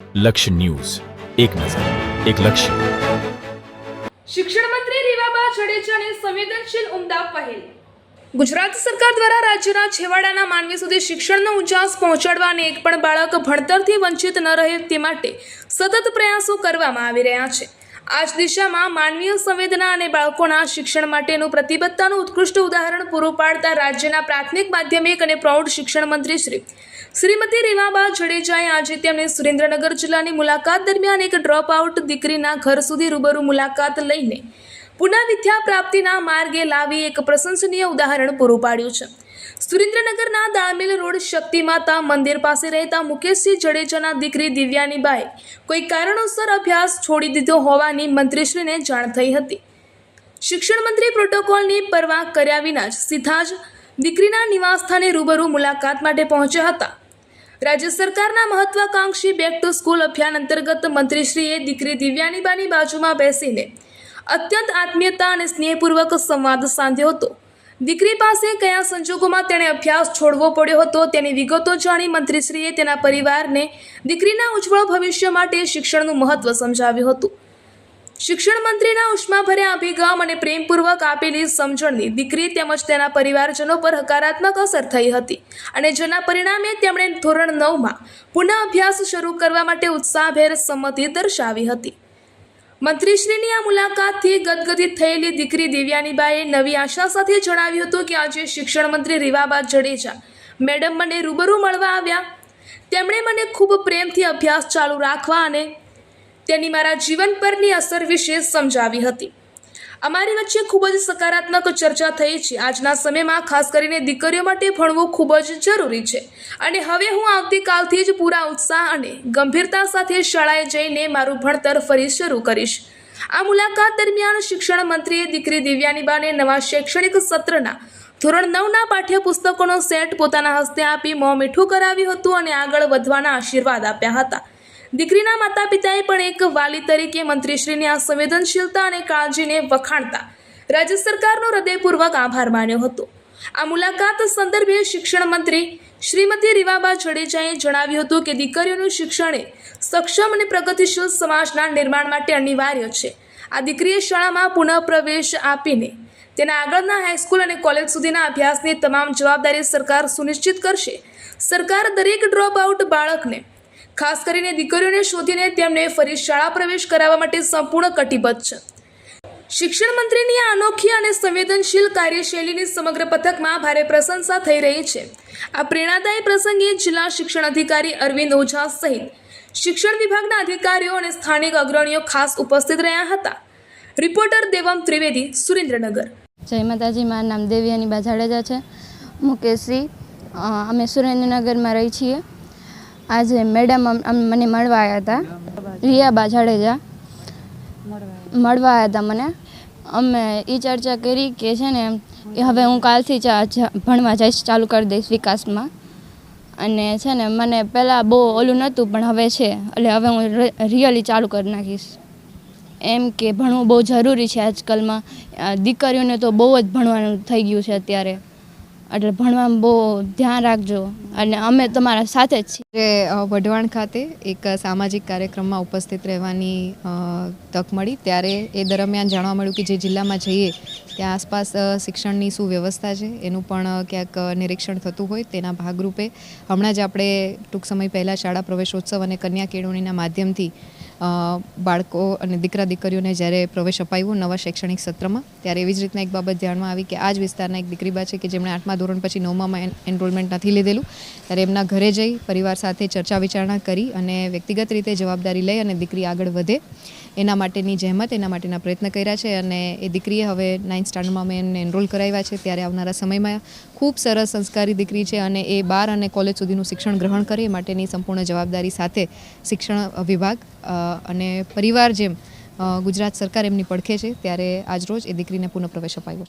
લક્ષ્ય ન્યૂઝ, એક નજર, એક લક્ષ્ય. શિક્ષણ મંત્રી રીવાબા જાડેજાની સંવેદનશીલ ઉમદા પહેલ. ગુજરાત સરકાર દ્વારા રાજ્યના છેવાડાના માનવી સુધી શિક્ષણનો ઉજાસ પહોંચાડવા અને એક પણ બાળક ભણતરથી વંચિત ન રહે તે માટે સતત પ્રયાસો કરવામાં આવી રહ્યા છે. આ જ દિશામાં માનવીય સંવેદના અને બાળકોના શિક્ષણ માટેનું પ્રતિબદ્ધતાનું ઉત્કૃષ્ટ ઉદાહરણ પૂરું પાડતા રાજ્યના પ્રાથમિક, માધ્યમિક અને પ્રૌઢ શિક્ષણ મંત્રી શ્રીમતી રીવાબા જાડેજાએ આજે તેમની સુરેન્દ્રનગર જિલ્લાની મુલાકાત દરમિયાન એક ડ્રોપ આઉટ દીકરીના ઘર સુધી રૂબરૂ મુલાકાત લઈને પુનઃ વિદ્યા પ્રાપ્તિના માર્ગે લાવી એક પ્રશંસનીય ઉદાહરણ પૂરું પાડ્યું છે. સુરેન્દ્રનગરના દાળમેલ રોડ શક્તિ માતા મંદિર પાસે રહેતા મુકેશસિંહ જાડેજાના દીકરી દિવ્યાનીબાએ કોઈ કારણોસર અભ્યાસ છોડી દીધો હોવાની મંત્રીશ્રીને જાણ થઈ હતી. શિક્ષણ મંત્રી પ્રોટોકોલની પરવા કર્યા વિના જ સીધા જ દીકરીના નિવાસસ્થાને રૂબરૂ મુલાકાત માટે પહોંચ્યા હતા. રાજ્ય સરકારના મહત્વાકાંક્ષી બેક ટુ સ્કૂલ અભિયાન અંતર્ગત મંત્રીશ્રીએ દીકરી દિવ્યાનીબાની બાજુમાં બેસીને અત્યંત આત્મીયતા અને સ્નેહપૂર્વક સંવાદ સાધ્યો હતો. દીકરી પાસે કયા સંજોગોમાં તેણે અભ્યાસ છોડવો પડ્યો હતો તેની વિગતો જાણી મંત્રીશ્રીએ તેના પરિવારને દીકરીના ઉજ્જવળ ભવિષ્ય માટે શિક્ષણનું મહત્વ સમજાવ્યું હતું. શિક્ષણ મંત્રીના ઉષ્માભર્યા અભિગમ અને પ્રેમપૂર્વક આપેલી સમજણની દીકરી તેમજ તેના પરિવારજનો પર હકારાત્મક અસર થઈ હતી અને જેના પરિણામે તેમણે ધોરણ 9માં પુનઃ અભ્યાસ શરૂ કરવા માટે ઉત્સાહભેર સંમતિ દર્શાવી હતી. મંત્રીશ્રીની આ મુલાકાતથી ગદગદિત થયેલી દીકરી દિવ્યાનીબાએ નવી આશા સાથે જણાવ્યું હતું કે આજે શિક્ષણ મંત્રી રીવાબા જાડેજા મેડમ મને રૂબરૂ મળવા આવ્યા. તેમણે મને ખૂબ પ્રેમથી અભ્યાસ ચાલુ રાખવા અને તેની મારા જીવન પરની અસર વિશે સમજાવી હતી. અમારી વચ્ચે ખૂબ જ સકારાત્મક ચર્ચા થઈ છે. આજના સમયમાં ખાસ કરીને દીકરીઓ માટે ભણવું ખૂબ જ જરૂરી છે અને હવે હું આવતીકાલથી જ પૂરા ઉત્સાહ અને ગંભીરતા સાથે શાળાએ જઈને મારું ભણતર ફરી શરૂ કરીશ. આ મુલાકાત દરમિયાન શિક્ષણ મંત્રીએ દીકરી દિવ્યાનીબાને નવા શૈક્ષણિક સત્રના ધોરણ 9ના પાઠ્યપુસ્તકોનો સેટ પોતાના હસ્તે આપી મોં મીઠું કરાવ્યું હતું અને આગળ વધવાના આશીર્વાદ આપ્યા હતા. દીકરીના માતા પિતાએ પણ એક વાલી તરીકે મંત્રીશ્રીની આ સંવેદનશીલતા અને કાળજીને વખાણતા રાજ્ય સરકારનો હૃદયપૂર્વક આભાર માન્યો હતો. આ મુલાકાત સંદર્ભે શિક્ષણ મંત્રી શ્રીમતી રીવાબા જાડેજાએ જણાવ્યું હતું કે દીકરીઓનું શિક્ષણ એ સક્ષમ અને પ્રગતિશીલ સમાજના નિર્માણ માટે અનિવાર્ય છે. આ દીકરીએ શાળામાં પુનઃ પ્રવેશ આપીને તેના આગળના હાઈસ્કૂલ અને કોલેજ સુધીના અભ્યાસની તમામ જવાબદારી સરકાર સુનિશ્ચિત કરશે. સરકાર દરેક ડ્રોપ આઉટ બાળકને ખાસ કરીને દીકરીઓને શોધીને તેમને ફરી શાળા પ્રવેશ કરાવવા માટે સંપૂર્ણ કટિબદ્ધ છે. શિક્ષણ મંત્રીની આ અનોખી અને સંવેદનશીલ કાર્યશૈલીની સમગ્ર પથકમાં ભારે પ્રશંસા થઈ રહી છે. આ પ્રેરણાદાયી પ્રસંગે જિલ્લા શિક્ષણ અધિકારી અરવિંદ ઓઝા સહિત શિક્ષણ વિભાગના અધિકારીઓ અને સ્થાનિક અગ્રણીઓ ખાસ ઉપસ્થિત રહ્યા હતા. રિપોર્ટર દેવમ ત્રિવેદી, સુરેન્દ્રનગર. જય માતાજી. મારું નામ દિવ્યાનીબા જાડેજા છે. મુકેશજી, અમે સુરેન્દ્રનગરમાં રહી છીએ. આજે મેડમ મને મળવા આવ્યા હતા. રીવાબા જાડેજા મળવા આવ્યા હતા મને. અમે એ ચર્ચા કરી કે છે ને કે હવે હું કાલથી ભણવા જઈશ, ચાલુ કરી દઈશ વિકાસમાં. અને છે ને મને પહેલાં બહુ ઓલું નહોતું પણ હવે છે, એટલે હવે હું રિયલી ચાલુ કરી નાખીશ. એમ કે ભણવું બહુ જરૂરી છે આજકાલમાં. દીકરીઓને તો બહુ જ ભણવાનું થઈ ગયું છે અત્યારે, એટલે ભણવામાં બહુ ધ્યાન રાખજો અને અમે તમારા સાથે જ છીએ. વઢવાણ ખાતે એક સામાજિક કાર્યક્રમમાં ઉપસ્થિત રહેવાની તક મળી, ત્યારે એ દરમિયાન જાણવા મળ્યું કે જે જિલ્લામાં જઈએ ત્યાં આસપાસ શિક્ષણની શું વ્યવસ્થા છે એનું પણ ક્યાંક નિરીક્ષણ થતું હોય. તેના ભાગરૂપે હમણાં જ આપણે ટૂંક સમય પહેલાં શાળા પ્રવેશોત્સવ અને કન્યા કેળવણીના માધ્યમથી બાળકો અને દીકરીઓને જ્યારે પ્રવેશ અપાવ્યો નવા શૈક્ષણિક સત્રમાં, ત્યારે એવી જ રીતના એક બાબત ધ્યાનમાં આવી કે આ જ વિસ્તારના એક દીકરીબા છે કે જેમણે 8મા ધોરણ પછી 9માં એનરોલમેન્ટ નથી લીધેલું. ત્યારે એમના ઘરે જઈ પરિવાર સાથે ચર્ચા વિચારણા કરી અને વ્યક્તિગત રીતે જવાબદારી લઈ અને દીકરી આગળ વધે એના માટેની જહેમત, એના માટેના પ્રયત્ન કર્યા છે. અને એ દીકરીએ હવે 9th સ્ટાન્ડર્ડમાં મેં એમને એનરોલ કરાવ્યા છે. ત્યારે આવનારા સમયમાં ખૂબ સરસ સંસ્કારી દીકરી છે અને એ 12 અને કોલેજ સુધીનું શિક્ષણ ગ્રહણ કરે એ માટેની સંપૂર્ણ જવાબદારી સાથે શિક્ષણ વિભાગ અને પરિવાર જેમ ગુજરાત સરકાર એમની પડખે છે. ત્યારે આજરોજ એ દીકરીને પુનઃ પ્રવેશ અપાયો.